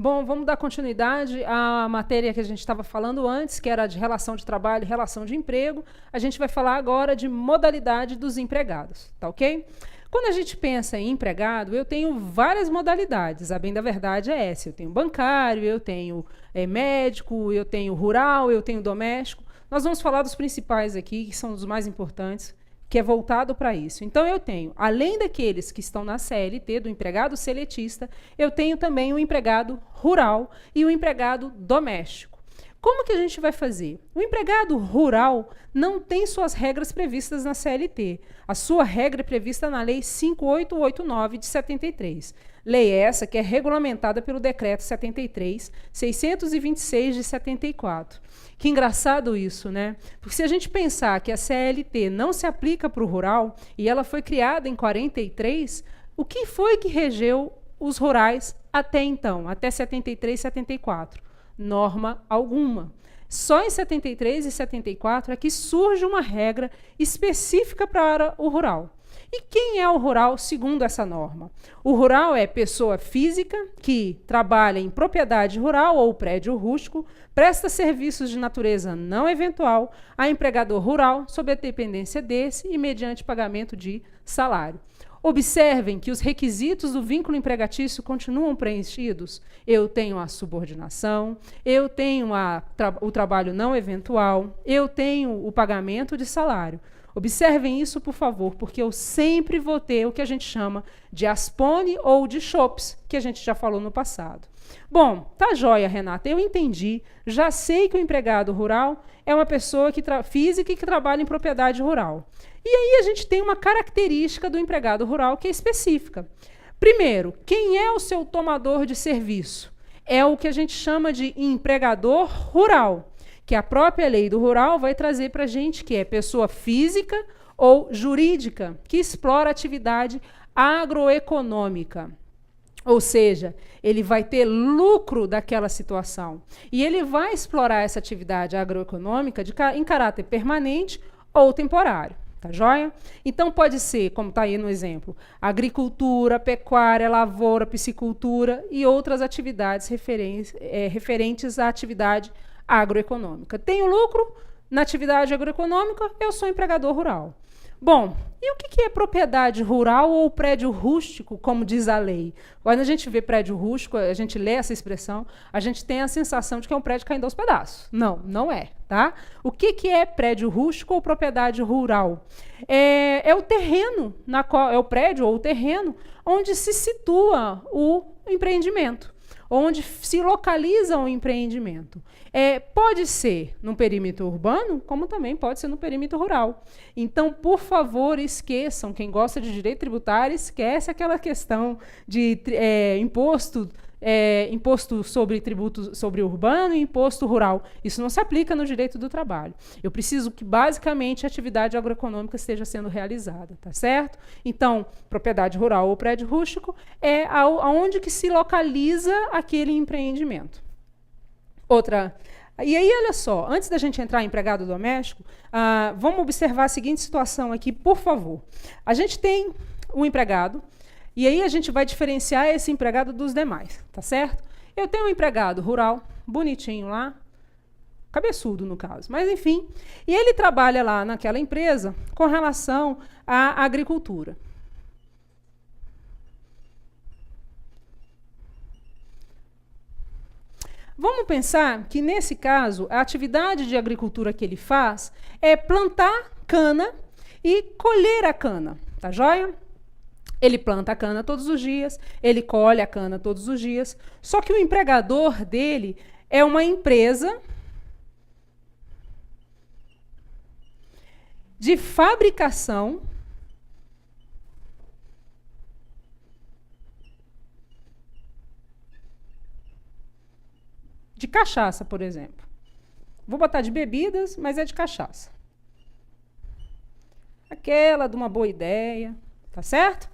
Bom, vamos dar continuidade à matéria que a gente estava falando antes, que era de relação de trabalho e relação de emprego. A gente vai falar agora de modalidade dos empregados, tá ok? Quando a gente pensa em empregado, eu tenho várias modalidades. A bem da verdade é essa. Eu tenho bancário, eu tenho médico, eu tenho rural, eu tenho doméstico. Nós vamos falar dos principais aqui, que são os mais importantes, que é voltado para isso. Então, eu tenho, além daqueles que estão na CLT, do empregado seletista, eu tenho também o empregado rural e o empregado doméstico. Como que a gente vai fazer? O empregado rural não tem suas regras previstas na CLT. A sua regra é prevista na Lei 5889 de 73. Lei essa que é regulamentada pelo Decreto 73.626 de 74. Que engraçado isso, né? Porque se a gente pensar que a CLT não se aplica para o rural, e ela foi criada em 43, o que foi que regeu os rurais até então, até 73, 74? Norma alguma. Só em 73 e 74 é que surge uma regra específica para o rural. E quem é o rural segundo essa norma? O rural é pessoa física que trabalha em propriedade rural ou prédio rústico, presta serviços de natureza não eventual a empregador rural sob a dependência desse e mediante pagamento de salário. Observem que os requisitos do vínculo empregatício continuam preenchidos. Eu tenho a subordinação, eu tenho o trabalho não eventual, eu tenho o pagamento de salário. Observem isso, por favor, porque eu sempre vou ter o que a gente chama de ASPONE ou de CHOPS, que a gente já falou no passado. Bom, tá joia, Renata, eu entendi, já sei que o empregado rural é uma pessoa física e que trabalha em propriedade rural. E aí a gente tem uma característica do empregado rural que é específica. Primeiro, quem é o seu tomador de serviço? É o que a gente chama de empregador rural, que a própria lei do rural vai trazer para a gente que é pessoa física ou jurídica que explora atividade agroeconômica. Ou seja, ele vai ter lucro daquela situação. E ele vai explorar essa atividade agroeconômica em caráter permanente ou temporário. Tá joia? Então, pode ser, como está aí no exemplo, agricultura, pecuária, lavoura, piscicultura e outras atividades referentes à atividade agroeconômica. Tenho lucro na atividade agroeconômica, eu sou empregador rural. Bom, e o que é propriedade rural ou prédio rústico, como diz a lei? Quando a gente vê prédio rústico, a gente lê essa expressão, a gente tem a sensação de que é um prédio caindo aos pedaços. Não, não é. Tá? O que é prédio rústico ou propriedade rural? É o terreno, é o prédio ou o terreno onde se situa o empreendimento, onde se localiza o empreendimento. Pode ser no perímetro urbano, como também pode ser no perímetro rural. Então, por favor, esqueçam, quem gosta de direito tributário, esquece aquela questão de imposto sobre tributo sobre urbano e imposto rural. Isso não se aplica no direito do trabalho. Eu preciso que, basicamente, a atividade agroeconômica esteja sendo realizada, tá certo? Então, propriedade rural ou prédio rústico é aonde que se localiza aquele empreendimento. E aí, olha só, antes da gente entrar em empregado doméstico, vamos observar a seguinte situação aqui, por favor. A gente tem um empregado, e aí a gente vai diferenciar esse empregado dos demais, tá certo? Eu tenho um empregado rural, bonitinho lá, cabeçudo no caso, mas enfim, e ele trabalha lá naquela empresa com relação à agricultura. Vamos pensar que, nesse caso, a atividade de agricultura que ele faz é plantar cana e colher a cana, tá joia? Ele planta a cana todos os dias, ele colhe a cana todos os dias, só que o empregador dele é uma empresa de fabricação de cachaça, por exemplo. Vou botar de bebidas, mas é de cachaça. Aquela de uma boa ideia, tá certo?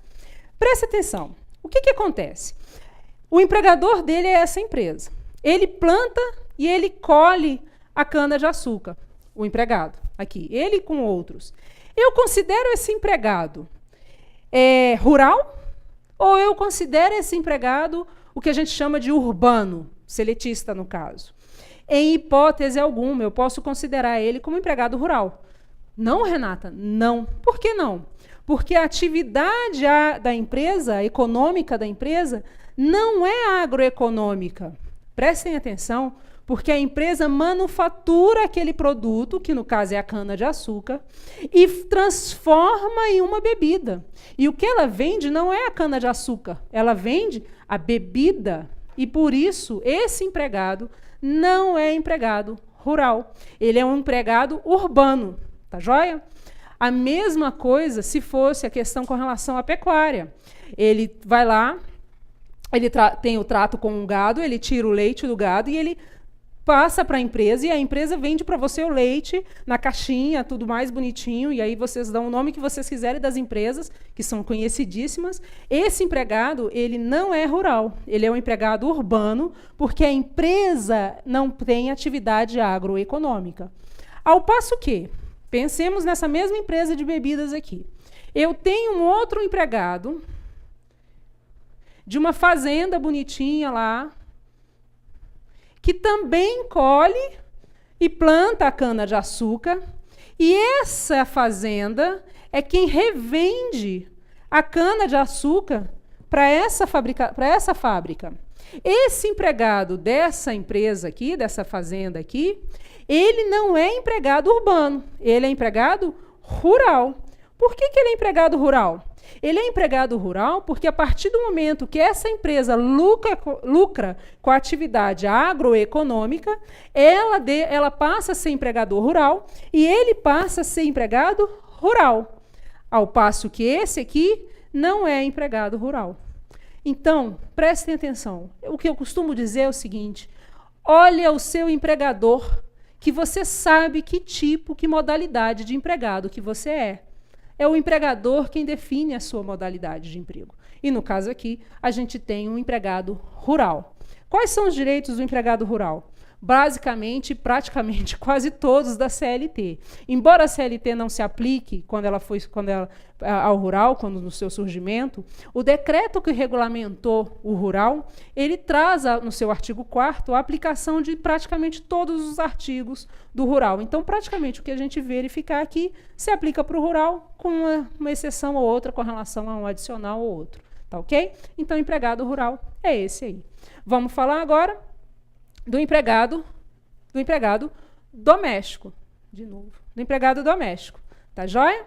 Preste atenção. O que acontece? O empregador dele é essa empresa. Ele planta e ele colhe a cana-de-açúcar. O empregado, aqui. Ele com outros. Eu considero esse empregado rural ou eu considero esse empregado o que a gente chama de urbano, seletista no caso. Em hipótese alguma, eu posso considerar ele como empregado rural. Não, Renata? Não. Por que não? Porque a atividade da empresa, econômica da empresa, não é agroeconômica. Prestem atenção, porque a empresa manufatura aquele produto, que no caso é a cana-de-açúcar, e transforma em uma bebida. E o que ela vende não é a cana-de-açúcar, ela vende a bebida. E por isso, esse empregado não é empregado rural. Ele é um empregado urbano. Tá joia? A mesma coisa se fosse a questão com relação à pecuária. Ele vai lá, ele tem o trato com o gado, ele tira o leite do gado e ele passa para a empresa, e a empresa vende para você o leite na caixinha, tudo mais bonitinho, e aí vocês dão o nome que vocês quiserem das empresas, que são conhecidíssimas. Esse empregado, ele não é rural, ele é um empregado urbano, porque a empresa não tem atividade agroeconômica. Ao passo que, pensemos nessa mesma empresa de bebidas aqui. Eu tenho um outro empregado de uma fazenda bonitinha lá, que também colhe e planta a cana-de-açúcar, e essa fazenda é quem revende a cana-de-açúcar para essa fábrica. Esse empregado dessa empresa aqui, dessa fazenda aqui, ele não é empregado urbano, ele é empregado rural. Por que ele é empregado rural? Ele é empregado rural porque, a partir do momento que essa empresa lucra com a atividade agroeconômica, ela passa a ser empregador rural e ele passa a ser empregado rural, ao passo que esse aqui não é empregado rural. Então, prestem atenção. O que eu costumo dizer é o seguinte: olha o seu empregador, que você sabe que tipo, que modalidade de empregado que você é. É o empregador quem define a sua modalidade de emprego. E, no caso aqui, a gente tem um empregado rural. Quais são os direitos do empregado rural? Basicamente, praticamente, quase todos da CLT. Embora a CLT não se aplique ao rural, quando no seu surgimento, o decreto que regulamentou o rural, ele traz no seu artigo 4º a aplicação de praticamente todos os artigos do rural. Então, praticamente, o que a gente verificar aqui se aplica para o rural, com uma exceção ou outra com relação a um adicional ou outro. Tá ok? Então, empregado rural é esse aí. Vamos falar agora do empregado doméstico. De novo. Do empregado doméstico. Tá joia?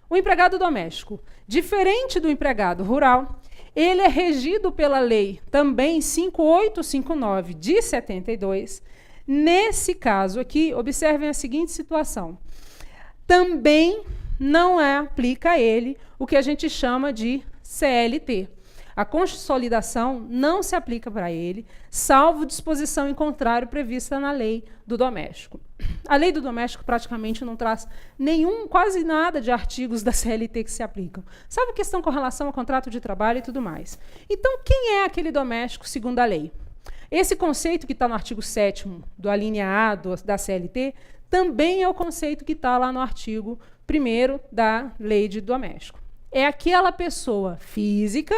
O empregado doméstico, diferente do empregado rural, ele é regido pela lei também 5859 de 72. Nesse caso aqui, observem a seguinte situação. Também não aplica a ele o que a gente chama de CLT. A consolidação não se aplica para ele, salvo disposição em contrário prevista na lei do doméstico. A lei do doméstico praticamente não traz quase nada de artigos da CLT que se aplicam. Sabe, questão com relação ao contrato de trabalho e tudo mais. Então, quem é aquele doméstico segundo a lei? Esse conceito que está no artigo 7º da linha A da CLT também é o conceito que está lá no artigo 1º da lei de doméstico. É aquela pessoa física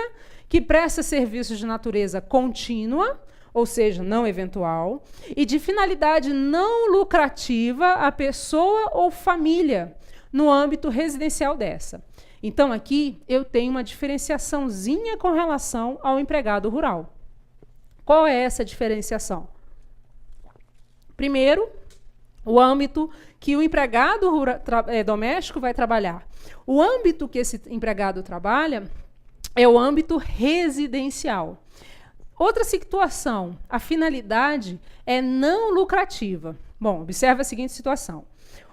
que presta serviços de natureza contínua, ou seja, não eventual, e de finalidade não lucrativa à pessoa ou família no âmbito residencial dessa. Então, aqui eu tenho uma diferenciaçãozinha com relação ao empregado rural. Qual é essa diferenciação? Primeiro, o âmbito que o empregado doméstico vai trabalhar. O âmbito que esse empregado trabalha é o âmbito residencial. Outra situação, a finalidade é não lucrativa. Bom, observe a seguinte situação.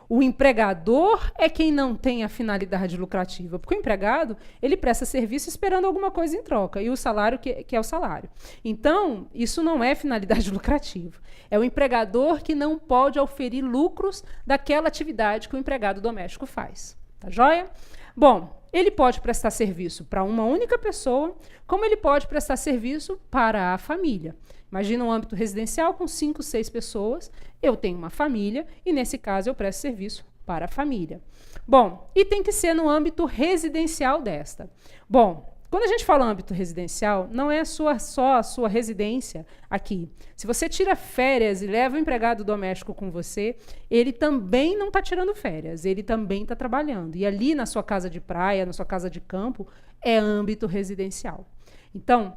O empregador é quem não tem a finalidade lucrativa, porque o empregado, ele presta serviço esperando alguma coisa em troca, e o salário que é o salário. Então, isso não é finalidade lucrativa. É o empregador que não pode auferir lucros daquela atividade que o empregado doméstico faz. Tá joia? Bom, ele pode prestar serviço para uma única pessoa, como ele pode prestar serviço para a família. Imagina um âmbito residencial com 5, 6 pessoas, eu tenho uma família e, nesse caso, eu presto serviço para a família. Bom, e tem que ser no âmbito residencial desta. Bom, quando a gente fala âmbito residencial, não é só a sua residência aqui. Se você tira férias e leva o empregado doméstico com você, ele também não está tirando férias, ele também está trabalhando. E ali na sua casa de praia, na sua casa de campo, é âmbito residencial. Então,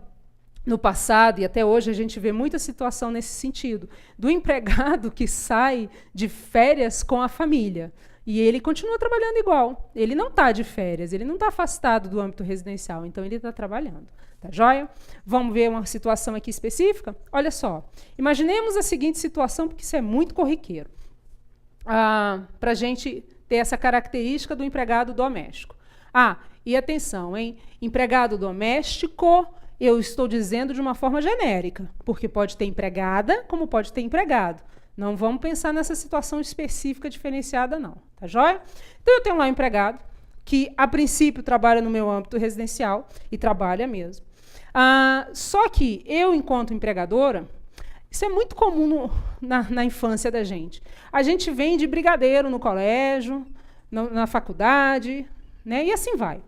no passado e até hoje a gente vê muita situação nesse sentido, do empregado que sai de férias com a família. E ele continua trabalhando igual. Ele não está de férias, ele não está afastado do âmbito residencial, então ele está trabalhando. Tá joia? Vamos ver uma situação aqui específica? Olha só. Imaginemos a seguinte situação, porque isso é muito corriqueiro. Para a gente ter essa característica do empregado doméstico. E atenção, hein? Empregado doméstico, eu estou dizendo de uma forma genérica, porque pode ter empregada, como pode ter empregado. Não vamos pensar nessa situação específica diferenciada, não. Tá joia? Então, eu tenho lá um empregado que, a princípio, trabalha no meu âmbito residencial, e trabalha mesmo. Só que eu, enquanto empregadora, isso é muito comum na infância da gente. A gente vende brigadeiro no colégio, na faculdade, né? E assim vai.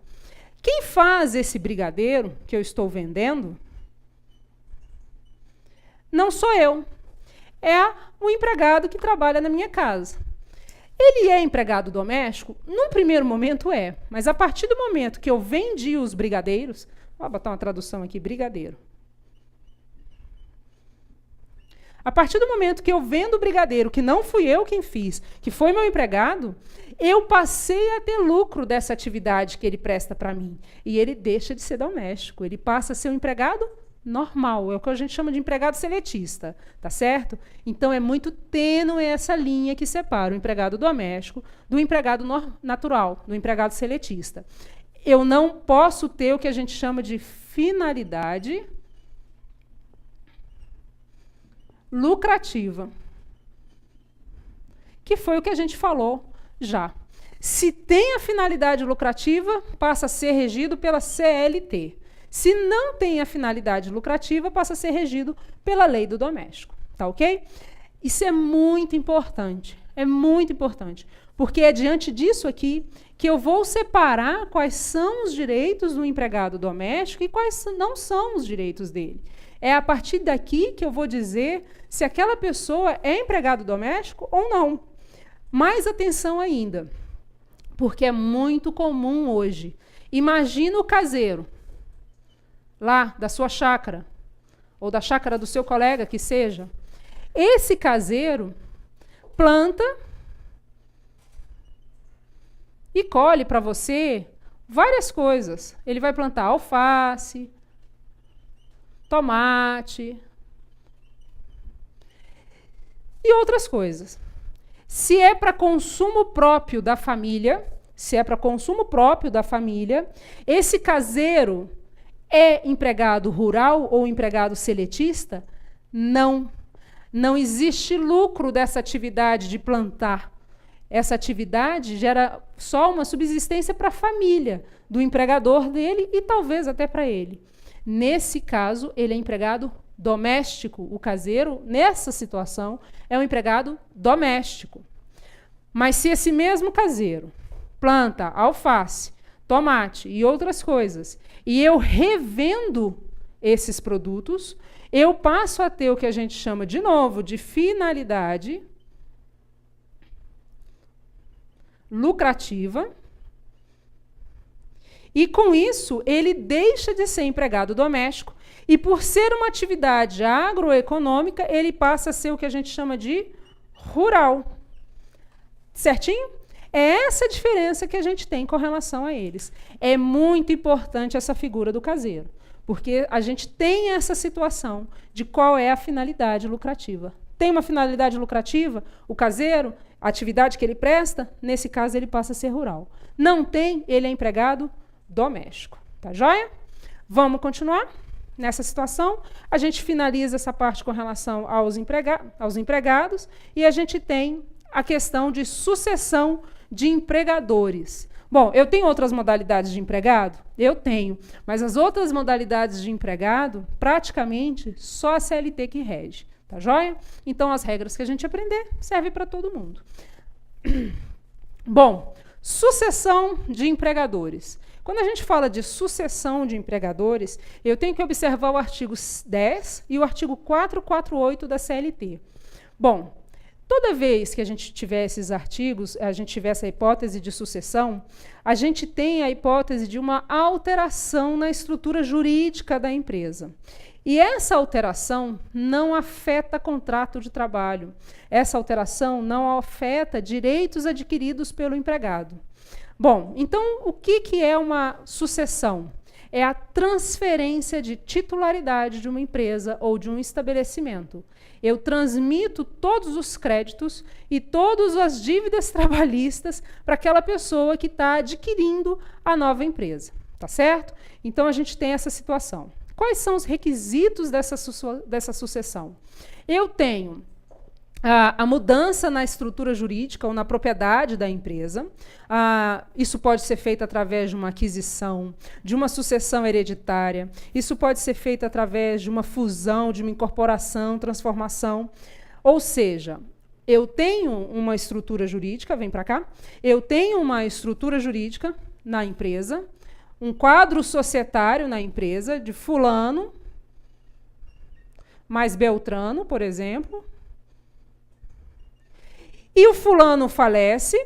Quem faz esse brigadeiro que eu estou vendendo não sou eu. É o empregado que trabalha na minha casa. Ele é empregado doméstico? Num primeiro momento é, mas a partir do momento que eu vendi os brigadeiros, vou botar uma tradução aqui, brigadeiro. A partir do momento que eu vendo o brigadeiro, que não fui eu quem fiz, que foi meu empregado, eu passei a ter lucro dessa atividade que ele presta para mim. E ele deixa de ser doméstico, ele passa a ser um empregado normal, é o que a gente chama de empregado seletista, tá certo? Então, é muito tênue essa linha que separa o empregado doméstico do empregado natural, do empregado seletista. Eu não posso ter o que a gente chama de finalidade lucrativa, que foi o que a gente falou já. Se tem a finalidade lucrativa, passa a ser regido pela CLT. Se não tem a finalidade lucrativa, passa a ser regido pela lei do doméstico. Tá ok? Isso é muito importante. É muito importante. Porque é diante disso aqui que eu vou separar quais são os direitos do empregado doméstico e quais não são os direitos dele. É a partir daqui que eu vou dizer se aquela pessoa é empregado doméstico ou não. Mais atenção ainda, porque é muito comum hoje. Imagina o caseiro lá da sua chácara, ou da chácara do seu colega, que seja. Esse caseiro planta e colhe para você várias coisas. Ele vai plantar alface, tomate e outras coisas. Se é para consumo próprio da família, esse caseiro é empregado rural ou empregado seletista? Não. Não existe lucro dessa atividade de plantar. Essa atividade gera só uma subsistência para a família do empregador dele e talvez até para ele. Nesse caso, ele é empregado doméstico. O caseiro, nessa situação, é um empregado doméstico. Mas se esse mesmo caseiro planta alface, tomate e outras coisas, e eu revendo esses produtos, eu passo a ter o que a gente chama, de novo, de finalidade lucrativa, e com isso ele deixa de ser empregado doméstico, e por ser uma atividade agroeconômica, ele passa a ser o que a gente chama de rural. Certinho? É essa a diferença que a gente tem com relação a eles. É muito importante essa figura do caseiro, porque a gente tem essa situação de qual é a finalidade lucrativa. Tem uma finalidade lucrativa, o caseiro, a atividade que ele presta, nesse caso ele passa a ser rural. Não tem, ele é empregado doméstico. Tá joia? Vamos continuar? Nessa situação, a gente finaliza essa parte com relação aos empregados e a gente tem a questão de sucessão de empregadores. Bom, eu tenho outras modalidades de empregado? Eu tenho, mas as outras modalidades de empregado, praticamente, só a CLT que rege. Tá joia? Então, as regras que a gente aprender servem para todo mundo. Bom, sucessão de empregadores. Quando a gente fala de sucessão de empregadores, eu tenho que observar o artigo 10 e o artigo 448 da CLT. Bom, toda vez que a gente tiver esses artigos, a gente tiver essa hipótese de sucessão, a gente tem a hipótese de uma alteração na estrutura jurídica da empresa. E essa alteração não afeta contrato de trabalho. Essa alteração não afeta direitos adquiridos pelo empregado. Bom, então, o que é uma sucessão? É a transferência de titularidade de uma empresa ou de um estabelecimento. Eu transmito todos os créditos e todas as dívidas trabalhistas para aquela pessoa que está adquirindo a nova empresa. Tá certo? Então, a gente tem essa situação. Quais são os requisitos dessa sucessão? Eu tenho a mudança na estrutura jurídica ou na propriedade da empresa. Isso pode ser feito através de uma aquisição, de uma sucessão hereditária. Isso pode ser feito através de uma fusão, de uma incorporação, transformação. Ou seja, eu tenho uma estrutura jurídica, vem para cá, eu tenho uma estrutura jurídica na empresa, um quadro societário na empresa de fulano mais Beltrano, por exemplo. E o fulano falece,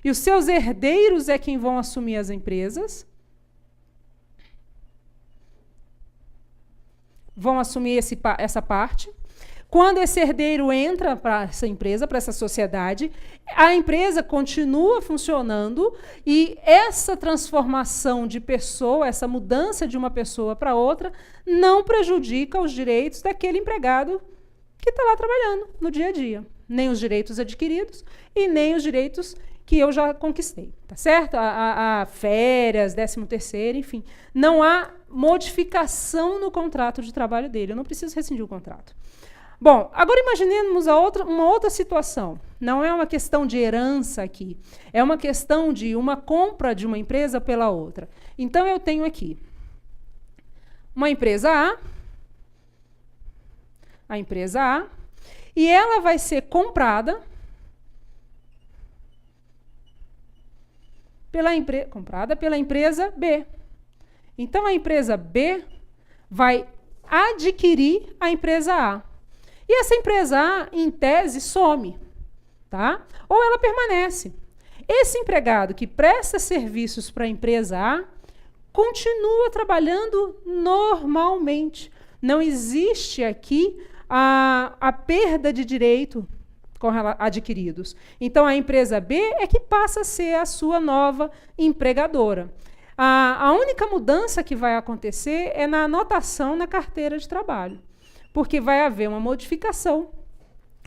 e os seus herdeiros é quem vão assumir as empresas. Vão assumir essa parte. Quando esse herdeiro entra para essa empresa, para essa sociedade, a empresa continua funcionando e essa transformação de pessoa, essa mudança de uma pessoa para outra, não prejudica os direitos daquele empregado que está lá trabalhando no dia a dia. Nem os direitos adquiridos e nem os direitos que eu já conquistei, tá certo? A férias, 13º, enfim. Não há modificação no contrato de trabalho dele, eu não preciso rescindir o contrato. Bom, agora imaginemos uma outra situação. Não é uma questão de herança aqui, é uma questão de uma compra de uma empresa pela outra. Então, eu tenho aqui uma empresa a empresa A, e ela vai ser comprada pela empresa B. Então, a empresa B vai adquirir a empresa A. E essa empresa A, em tese, some, tá? Ou ela permanece. Esse empregado que presta serviços para a empresa A continua trabalhando normalmente. Não existe aqui a perda de direito adquiridos. Então, a empresa B é que passa a ser a sua nova empregadora. A única mudança que vai acontecer é na anotação na carteira de trabalho, porque vai haver uma modificação,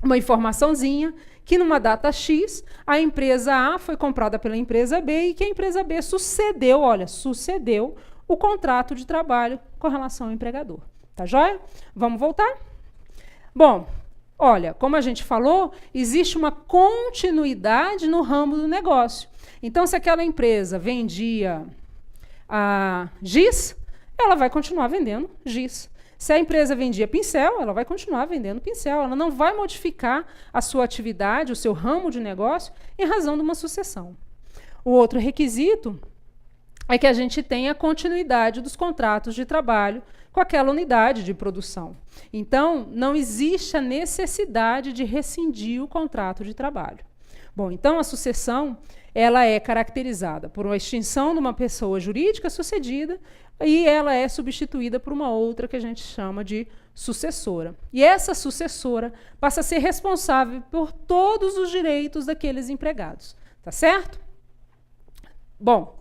uma informaçãozinha, que numa data X, a empresa A foi comprada pela empresa B e que a empresa B sucedeu o contrato de trabalho com relação ao empregador. Tá joia? Vamos voltar? Bom, olha, como a gente falou, existe uma continuidade no ramo do negócio. Então, se aquela empresa vendia giz, ela vai continuar vendendo giz. Se a empresa vendia pincel, ela vai continuar vendendo pincel. Ela não vai modificar a sua atividade, o seu ramo de negócio, em razão de uma sucessão. O outro requisito é que a gente tenha continuidade dos contratos de trabalho com aquela unidade de produção. Então, não existe a necessidade de rescindir o contrato de trabalho. Bom, então a sucessão ela é caracterizada por uma extinção de uma pessoa jurídica sucedida e ela é substituída por uma outra que a gente chama de sucessora. E essa sucessora passa a ser responsável por todos os direitos daqueles empregados. Tá certo? Bom,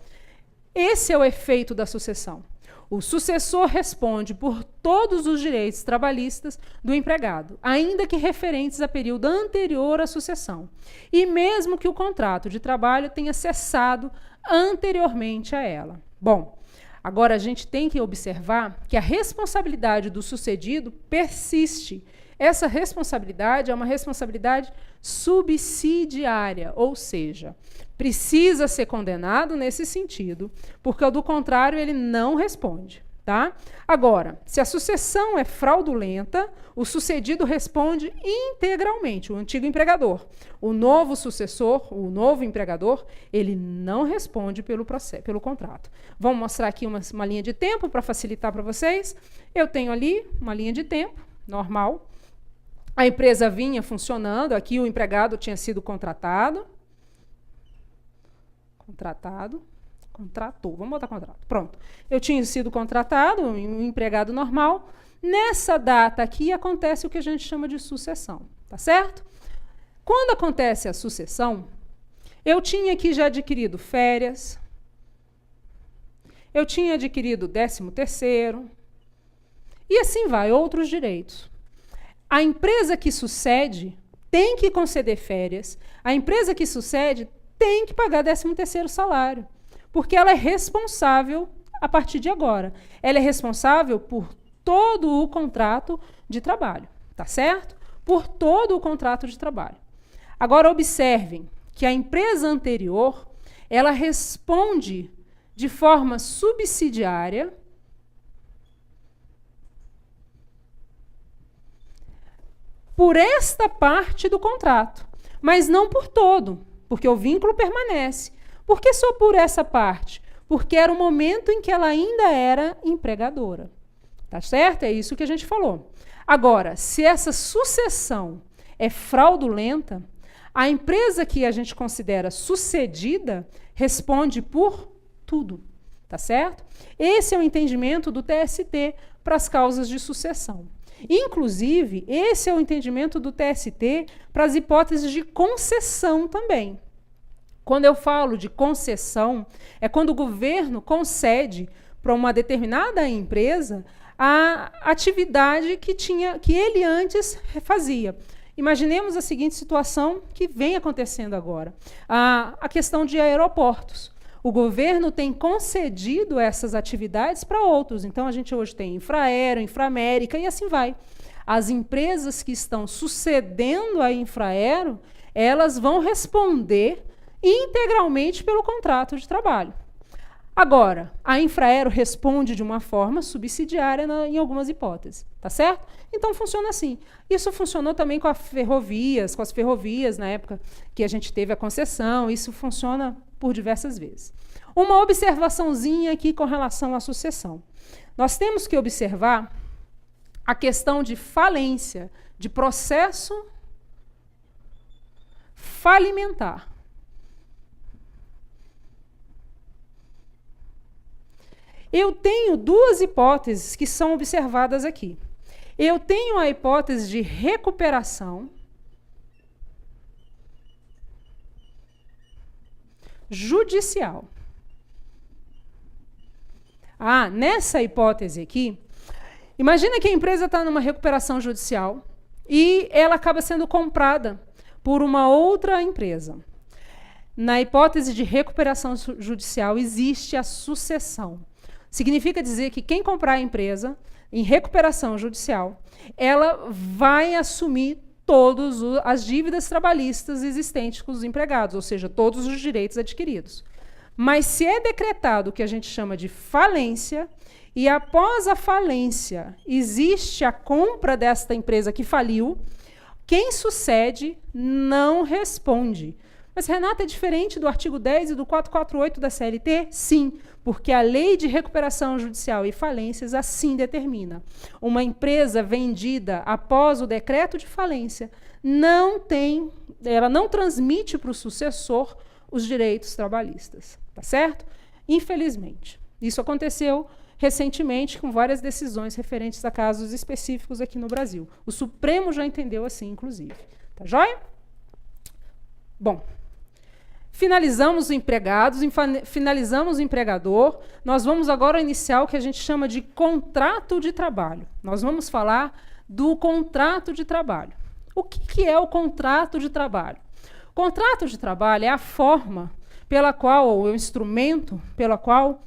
esse é o efeito da sucessão. O sucessor responde por todos os direitos trabalhistas do empregado, ainda que referentes a período anterior à sucessão, e mesmo que o contrato de trabalho tenha cessado anteriormente a ela. Bom, agora a gente tem que observar que a responsabilidade do sucedido persiste. Essa responsabilidade é uma responsabilidade subsidiária, ou seja, precisa ser condenado nesse sentido, porque do contrário ele não responde, Tá? Agora, se a sucessão é fraudulenta, o sucedido responde integralmente, o antigo empregador. O novo sucessor, o novo empregador, ele não responde pelo contrato. Vamos mostrar aqui uma linha de tempo para facilitar para vocês. Eu tenho ali uma linha de tempo normal. A empresa vinha funcionando, aqui o empregado tinha sido contratou, vamos botar contrato. Pronto. Eu tinha sido contratado, um empregado normal. Nessa data aqui acontece o que a gente chama de sucessão, tá certo? Quando acontece a sucessão, eu tinha aqui já adquirido férias, eu tinha adquirido 13º, e assim vai, outros direitos. A empresa que sucede tem que conceder férias, a empresa que sucede tem que pagar 13º salário. Porque ela é responsável, a partir de agora, ela é responsável por todo o contrato de trabalho, tá certo? Por todo o contrato de trabalho. Agora, observem que a empresa anterior, ela responde de forma subsidiária por esta parte do contrato, mas não por todo, porque o vínculo permanece. Por que só por essa parte? Porque era o momento em que ela ainda era empregadora. Tá certo? É isso que a gente falou. Agora, se essa sucessão é fraudulenta, a empresa que a gente considera sucedida responde por tudo. Tá certo? Esse é o entendimento do TST para as causas de sucessão. Inclusive, esse é o entendimento do TST para as hipóteses de concessão também. Quando eu falo de concessão, é quando o governo concede para uma determinada empresa a atividade que ele antes fazia. Imaginemos a seguinte situação que vem acontecendo agora. A questão de aeroportos. O governo tem concedido essas atividades para outros. Então, a gente hoje tem Infraero, Inframérica e assim vai. As empresas que estão sucedendo a Infraero, elas vão responder integralmente pelo contrato de trabalho. Agora, a Infraero responde de uma forma subsidiária em algumas hipóteses, tá certo? Então funciona assim. Isso funcionou também com as ferrovias na época que a gente teve a concessão, isso funciona por diversas vezes. Uma observaçãozinha aqui com relação à sucessão. Nós temos que observar a questão de falência, de processo falimentar. Eu tenho duas hipóteses que são observadas aqui. Eu tenho a hipótese de recuperação judicial. Nessa hipótese aqui, imagina que a empresa está numa recuperação judicial e ela acaba sendo comprada por uma outra empresa. Na hipótese de recuperação judicial existe a sucessão. Significa dizer que quem comprar a empresa em recuperação judicial, ela vai assumir todas as dívidas trabalhistas existentes com os empregados, ou seja, todos os direitos adquiridos. Mas se é decretado o que a gente chama de falência, e após a falência existe a compra desta empresa que faliu, quem sucede não responde. Mas, Renata, é diferente do artigo 10 e do 448 da CLT? Sim, porque a Lei de Recuperação Judicial e Falências assim determina. Uma empresa vendida após o decreto de falência ela não transmite para o sucessor os direitos trabalhistas, tá certo? Infelizmente. Isso aconteceu recentemente com várias decisões referentes a casos específicos aqui no Brasil. O Supremo já entendeu assim, inclusive. Tá joia? Bom, finalizamos os empregados, finalizamos o empregador. Nós vamos agora iniciar o que a gente chama de contrato de trabalho. Nós vamos falar do contrato de trabalho. O que é o contrato de trabalho? O contrato de trabalho é a forma pela qual, ou o instrumento pela qual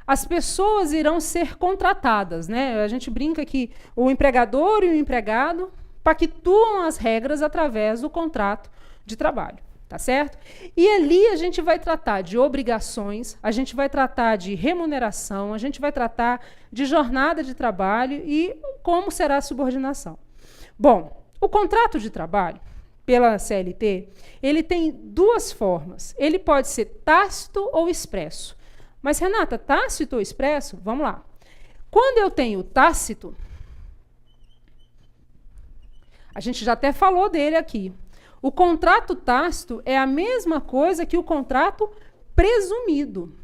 as pessoas irão ser contratadas, né? A gente brinca que o empregador e o empregado pactuam as regras através do contrato de trabalho. Tá certo? E ali a gente vai tratar de obrigações, a gente vai tratar de remuneração, a gente vai tratar de jornada de trabalho e como será a subordinação. Bom, o contrato de trabalho, pela CLT, ele tem duas formas. Ele pode ser tácito ou expresso. Mas, Renata, tácito ou expresso? Vamos lá. Quando eu tenho tácito, a gente já até falou dele aqui. O contrato tácito é a mesma coisa que o contrato presumido.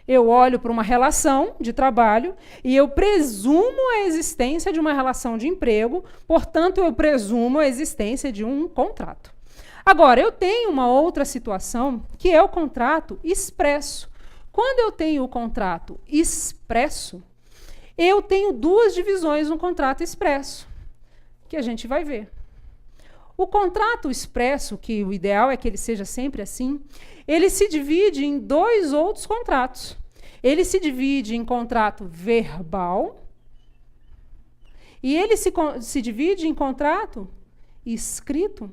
Eu olho para uma relação de trabalho e eu presumo a existência de uma relação de emprego, portanto, eu presumo a existência de um contrato. Agora, eu tenho uma outra situação, que é o contrato expresso. Quando eu tenho o contrato expresso, eu tenho duas divisões no contrato expresso, que a gente vai ver. O contrato expresso, que o ideal é que ele seja sempre assim, ele se divide em dois outros contratos. Ele se divide em contrato verbal e ele se divide em contrato escrito.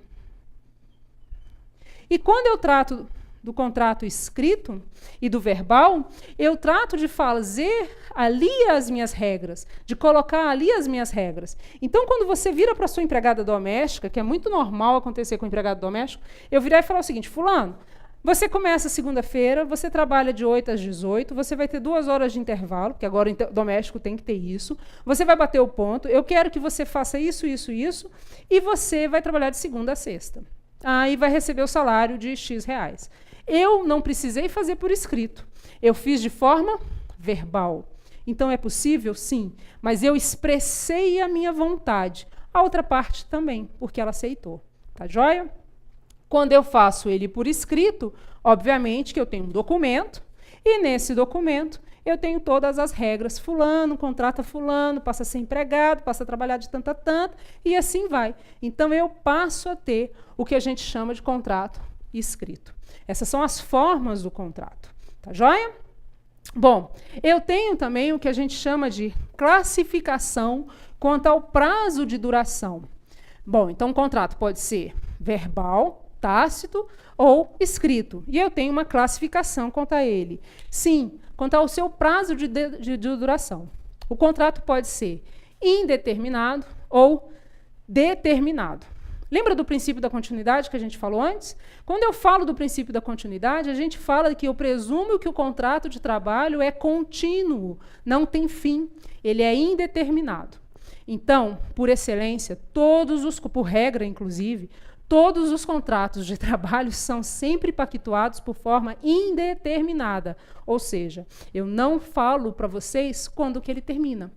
E quando eu trato do contrato escrito e do verbal, eu trato de fazer ali as minhas regras, de colocar ali as minhas regras. Então, quando você vira para a sua empregada doméstica, que é muito normal acontecer com o empregado doméstico, eu virar e falar o seguinte: fulano, você começa segunda-feira, você trabalha de 8 às 18, você vai ter 2 horas de intervalo, porque agora o doméstico tem que ter isso, você vai bater o ponto, eu quero que você faça isso, isso, isso, e você vai trabalhar de segunda a sexta. Aí vai receber o salário de X reais. Eu não precisei fazer por escrito. Eu fiz de forma verbal. Então, é possível? Sim. Mas eu expressei a minha vontade. A outra parte também, porque ela aceitou. Tá joia? Quando eu faço ele por escrito, obviamente que eu tenho um documento, e nesse documento eu tenho todas as regras. Fulano contrata fulano, passa a ser empregado, passa a trabalhar de tanto a tanto, e assim vai. Então, eu passo a ter o que a gente chama de contrato escrito. Essas são as formas do contrato. Tá joia? Bom, eu tenho também o que a gente chama de classificação quanto ao prazo de duração. Bom, então o contrato pode ser verbal, tácito ou escrito. E eu tenho uma classificação quanto a ele. Sim, quanto ao seu prazo de duração. O contrato pode ser indeterminado ou determinado. Lembra do princípio da continuidade que a gente falou antes? Quando eu falo do princípio da continuidade, a gente fala que eu presumo que o contrato de trabalho é contínuo, não tem fim, ele é indeterminado. Então, por excelência, por regra, inclusive, todos os contratos de trabalho são sempre pactuados por forma indeterminada. Ou seja, eu não falo para vocês quando que ele termina.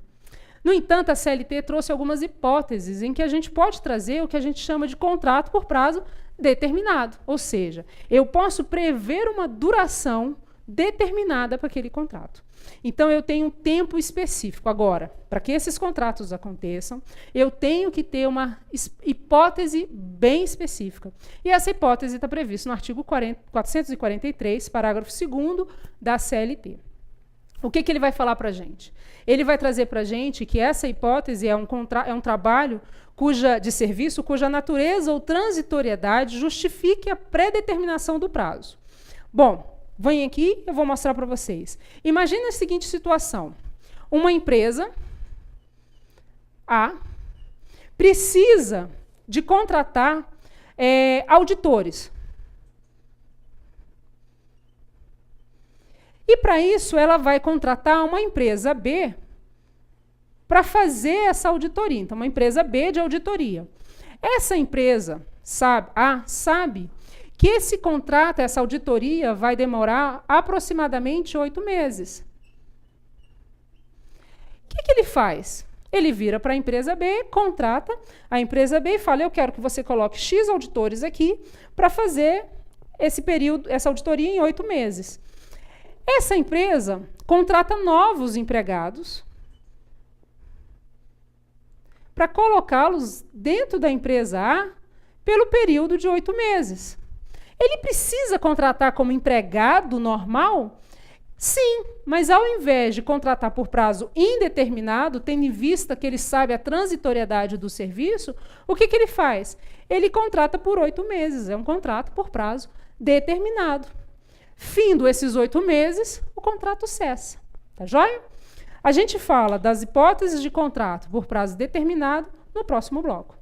No entanto, a CLT trouxe algumas hipóteses em que a gente pode trazer o que a gente chama de contrato por prazo determinado. Ou seja, eu posso prever uma duração determinada para aquele contrato. Então, eu tenho um tempo específico. Agora, para que esses contratos aconteçam, eu tenho que ter uma hipótese bem específica. E essa hipótese está prevista no artigo 443, parágrafo 2º da CLT. O que ele vai falar para a gente? Ele vai trazer para a gente que essa hipótese é um trabalho de serviço cuja natureza ou transitoriedade justifique a predeterminação do prazo. Bom, vem aqui, eu vou mostrar para vocês. Imagina a seguinte situação. Uma empresa A precisa de contratar auditores. E, para isso, ela vai contratar uma empresa B para fazer essa auditoria. Então, uma empresa B de auditoria. Essa empresa sabe que esse contrato, essa auditoria, vai demorar aproximadamente 8 meses. O que ele faz? Ele vira para a empresa B, contrata a empresa B e fala: eu quero que você coloque X auditores aqui para fazer essa auditoria em 8 meses. Essa empresa contrata novos empregados para colocá-los dentro da empresa A pelo período de 8 meses. Ele precisa contratar como empregado normal Sim, mas ao invés de contratar por prazo indeterminado, tendo em vista que ele sabe a transitoriedade do serviço, o que ele faz? Ele contrata por 8 meses, é um contrato por prazo determinado. Findo esses 8 meses, o contrato cessa. Tá joia? A gente fala das hipóteses de contrato por prazo determinado no próximo bloco.